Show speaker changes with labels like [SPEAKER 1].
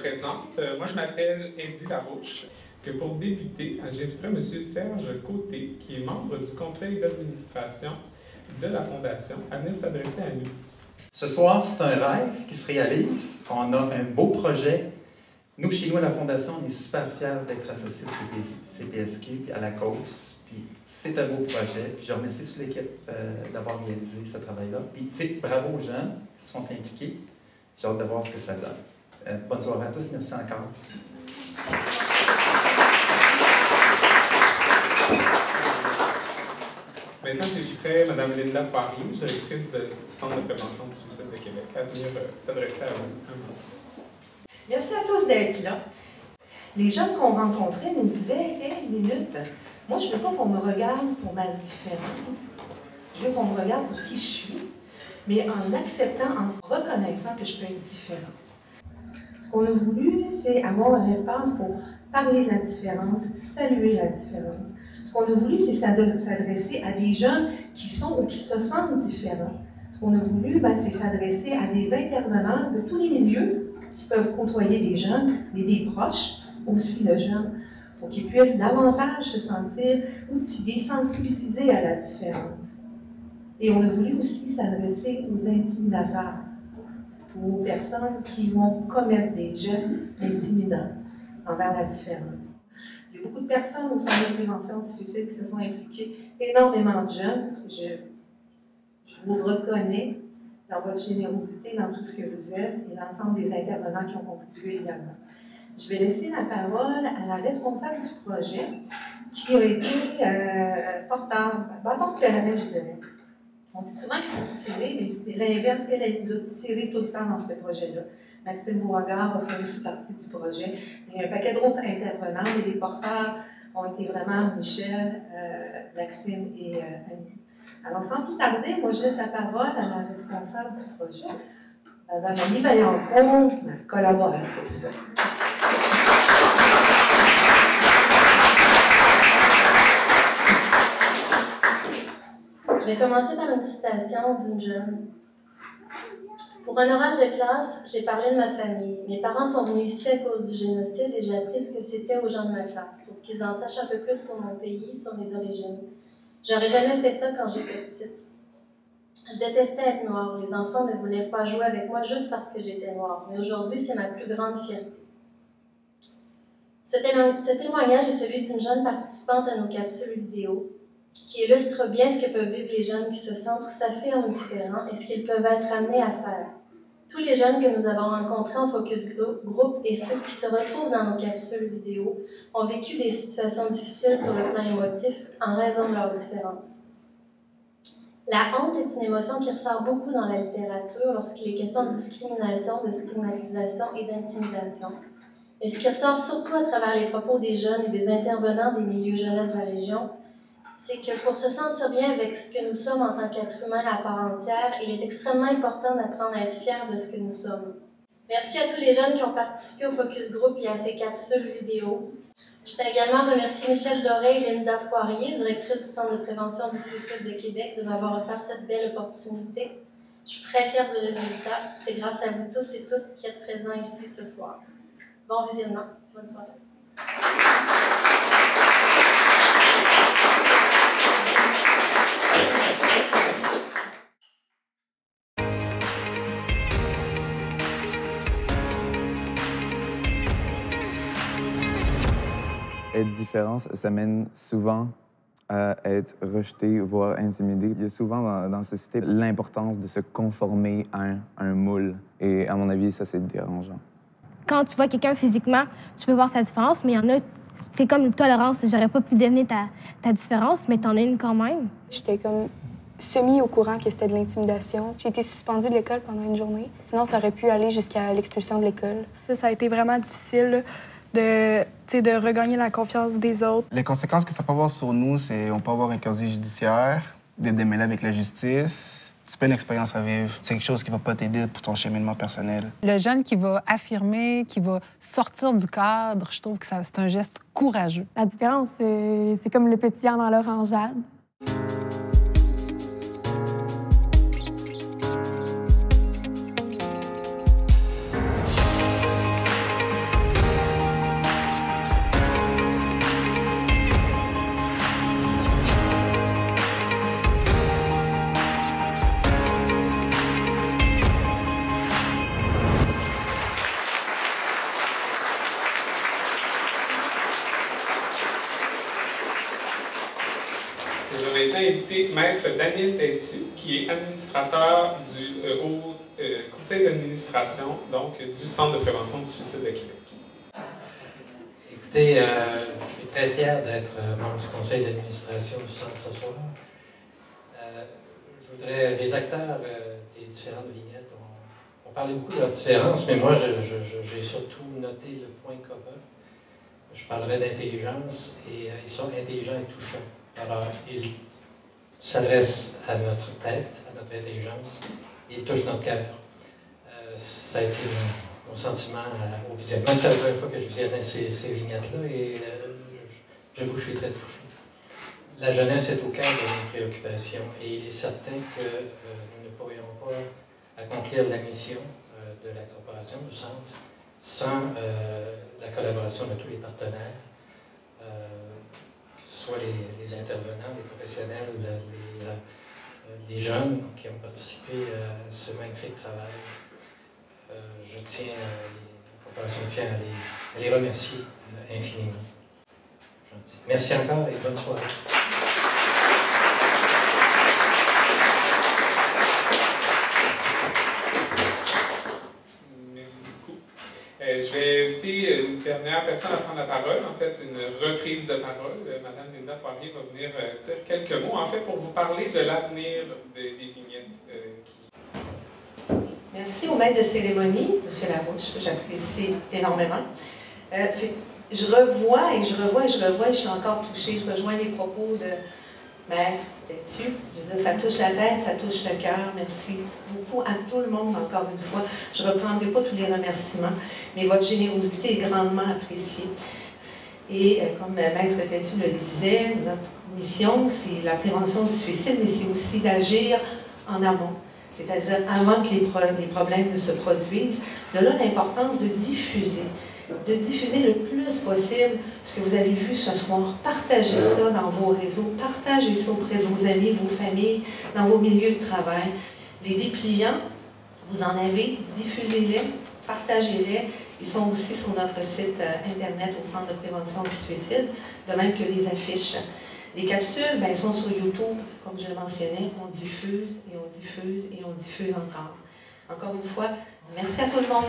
[SPEAKER 1] présente. Moi, je m'appelle Eddie Larouche. Que pour débuter, j'inviterai M. Serge Côté, qui est membre du conseil d'administration de la Fondation, à venir s'adresser à nous.
[SPEAKER 2] Ce soir, c'est un rêve qui se réalise. On a un beau projet. Nous, chez nous, à la Fondation, on est super fiers d'être associés au CPSQ et à la cause. Puis c'est un beau projet. Puis je remercie toute l'équipe d'avoir réalisé ce travail-là. Puis bravo aux jeunes qui se sont impliqués. J'ai hâte de voir ce que ça donne. Bonne soirée à tous. Merci encore.
[SPEAKER 1] Maintenant, j'inviterai Mme Linda Poirier, directrice du Centre de prévention du suicide de Québec, à venir s'adresser à vous.
[SPEAKER 3] Merci à tous d'être là. Les jeunes qu'on rencontrait nous disaient « Hey, une minute, moi, je ne veux pas qu'on me regarde pour ma différence. Je veux qu'on me regarde pour qui je suis, mais en acceptant, en reconnaissant que je peux être différent. » Ce qu'on a voulu, c'est avoir un espace pour parler de la différence, saluer la différence. Ce qu'on a voulu, c'est s'adresser à des jeunes qui sont ou qui se sentent différents. Ce qu'on a voulu, c'est s'adresser à des intervenants de tous les milieux qui peuvent côtoyer des jeunes, mais des proches aussi de jeunes, pour qu'ils puissent davantage se sentir outillés, sensibilisés à la différence. Et on a voulu aussi s'adresser aux intimidateurs, aux personnes qui vont commettre des gestes intimidants envers la différence. Il y a beaucoup de personnes au Centre de prévention du suicide qui se sont impliquées, énormément de jeunes. Je vous reconnais dans votre générosité, dans tout ce que vous êtes, et l'ensemble des intervenants qui ont contribué également. Je vais laisser la parole à la responsable du projet, qui a été bâton de pèlerin, je dirais. On dit souvent qu'il faut tirer, mais c'est l'inverse. Elle nous a tiré tout le temps dans ce projet-là. Maxime Beauregard a fait aussi partie du projet. Il y a un paquet d'autres intervenants, mais les porteurs ont été vraiment Michel, Maxime et Annie. Alors, sans plus tarder, moi, je laisse la parole à la responsable du projet, Mme Annie Vaillancourt, ma collaboratrice.
[SPEAKER 4] Je vais commencer par une citation d'une jeune. Pour un oral de classe, j'ai parlé de ma famille. Mes parents sont venus ici à cause du génocide et j'ai appris ce que c'était aux gens de ma classe, pour qu'ils en sachent un peu plus sur mon pays, sur mes origines. J'aurais jamais fait ça quand j'étais petite. Je détestais être noire. Les enfants ne voulaient pas jouer avec moi juste parce que j'étais noire. Mais aujourd'hui, c'est ma plus grande fierté. Ce témoignage est celui d'une jeune participante à nos capsules vidéo, qui illustre bien ce que peuvent vivre les jeunes qui se sentent ou s'affirment différents et ce qu'ils peuvent être amenés à faire. Tous les jeunes que nous avons rencontrés en focus group et ceux qui se retrouvent dans nos capsules vidéo ont vécu des situations difficiles sur le plan émotif en raison de leurs différences. La honte est une émotion qui ressort beaucoup dans la littérature lorsqu'il est question de discrimination, de stigmatisation et d'intimidation. Et ce qui ressort surtout à travers les propos des jeunes et des intervenants des milieux jeunesse de la région, c'est que pour se sentir bien avec ce que nous sommes en tant qu'êtres humains à part entière, il est extrêmement important d'apprendre à être fiers de ce que nous sommes. Merci à tous les jeunes qui ont participé au Focus Group et à ces capsules vidéo. Je tiens également à remercier Michel Doré et Linda Poirier, directrice du Centre de prévention du suicide de Québec, de m'avoir offert cette belle opportunité. Je suis très fière du résultat. C'est grâce à vous tous et toutes qui êtes présents ici ce soir. Bon visionnement. Bonne soirée.
[SPEAKER 5] Être différent, ça mène souvent à être rejeté, voire intimidé. Il y a souvent dans la société l'importance de se conformer à un moule. Et à mon avis, ça, c'est dérangeant.
[SPEAKER 6] Quand tu vois quelqu'un physiquement, tu peux voir sa différence, mais il y en a, c'est comme une tolérance. J'aurais pas pu deviner ta différence, mais t'en as une quand même.
[SPEAKER 7] J'étais comme semi au courant que c'était de l'intimidation. J'ai été suspendue de l'école pendant une journée. Sinon, ça aurait pu aller jusqu'à l'expulsion de l'école.
[SPEAKER 8] Ça a été vraiment difficile de regagner la confiance des autres.
[SPEAKER 9] Les conséquences que ça peut avoir sur nous, c'est qu'on peut avoir un casier judiciaire, d'être démêlé avec la justice. C'est pas une expérience à vivre. C'est quelque chose qui va pas t'aider pour ton cheminement personnel.
[SPEAKER 10] Le jeune qui va affirmer, qui va sortir du cadre, je trouve que c'est un geste courageux.
[SPEAKER 8] La différence, c'est comme le pétillant dans l'orangeade.
[SPEAKER 1] Maître Daniel Têtu, qui est administrateur du conseil d'administration donc, du Centre de prévention du suicide de Québec.
[SPEAKER 11] Écoutez, je suis très fier d'être membre du conseil d'administration du Centre ce soir. Je voudrais, les acteurs des différentes vignettes ont parlé beaucoup de leurs différences, mais moi, j'ai surtout noté le point commun. Je parlerai d'intelligence, et ils sont intelligents et touchants. Alors, ils s'adressent à notre tête, à notre intelligence, et ils touchent notre cœur. Ça a été mon sentiment au visionnement. C'était la première fois que je visionnais ces vignettes-là, et j'avoue que je suis très touché. La jeunesse est au cœur de nos préoccupations, et il est certain que nous ne pourrions pas accomplir la mission de la corporation, du centre, sans la collaboration de tous les partenaires, que ce soit les intervenants, les professionnels, les jeunes qui ont participé à ce magnifique travail. La corporation tient à les remercier infiniment. Gentil. Merci encore et bonne soirée.
[SPEAKER 1] Je vais inviter une dernière personne à prendre la parole, en fait, une reprise de parole. Madame Linda Poirier va venir dire quelques mots, en fait, pour vous parler de l'avenir des vignettes.
[SPEAKER 3] Merci au maître de cérémonie, M. Larouche, j'apprécie énormément. Je revois et je revois et je revois et je suis encore touchée. Je rejoins les propos de Maître Têtu. Je veux dire, ça touche la tête, ça touche le cœur. Merci beaucoup à tout le monde, encore une fois. Je ne reprendrai pas tous les remerciements, mais votre générosité est grandement appréciée. Et comme Maître Têtu le disait, notre mission, c'est la prévention du suicide, mais c'est aussi d'agir en amont. C'est-à-dire avant que les problèmes ne se produisent. De là, l'importance de diffuser le plus possible ce que vous avez vu ce soir. Partagez ça dans vos réseaux, partagez ça auprès de vos amis, vos familles, dans vos milieux de travail. Les dépliants, vous en avez, diffusez-les, partagez-les. Ils sont aussi sur notre site Internet au Centre de prévention du suicide, de même que les affiches. Les capsules, bien, sont sur YouTube, comme je le mentionnais. On diffuse et on diffuse et on diffuse encore. Encore une fois, merci à tout le monde.